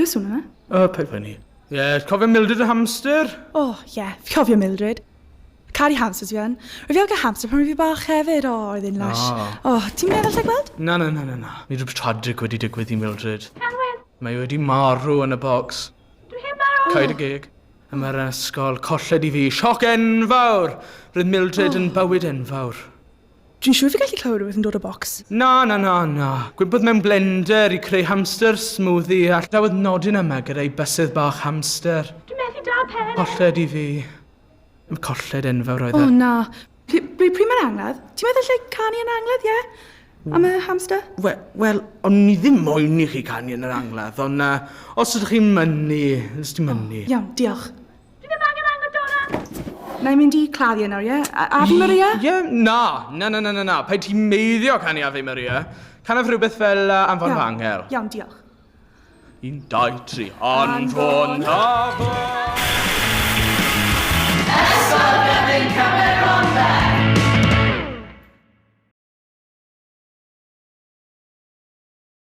y sŵn yna? Paid fyny. Ie, cofio Mildred y hamster? O, ie, fi cofio Mildred. Cari hamsters fi yn. Rwy fi gael hamster pan rwy fi bach hefyd. O, oedd e'n lush. O, ti'n meddwl lle gweld? Na. Ni rhywbeth tragic wedi digwydd i Mildred. Mae wedi marw yn y bocs. Dwi heb marw. Caid y gig. A mae'r ysgol colled i fi. Sioc enfawr! Roedd Mildred yn bywyd enfawr. Dwi'n siŵr fi gallu clywed rhywbeth yn dod o bocs. Na. Gwybod mewn blender i creu hamster smoothie a llawodd nodyn yma gyda'i bysydd bach hamster. Dwi'n methu dal pen. Colled i fi. Colled enfawr oedd e. O, na. Pryd mae'r angladd? Ti'n meddwl lle canu yn angladd, ie? Am y hamster? Wel, ond ni ddim moyn i chi canu yn yr angladd, ond os ydych chi'n mynnu, ys ti'n mynnu. Iawn, diolch. Dwi ddim angen angladd Dora. Na i mynd i claddu yno, ie? Ave Maria? Ie, na. Paid ti'n meiddio canu Ave Maria. Canaf rhywbeth fel anfon fangel. Iawn, diolch. 1, 2, 3, anfon Ave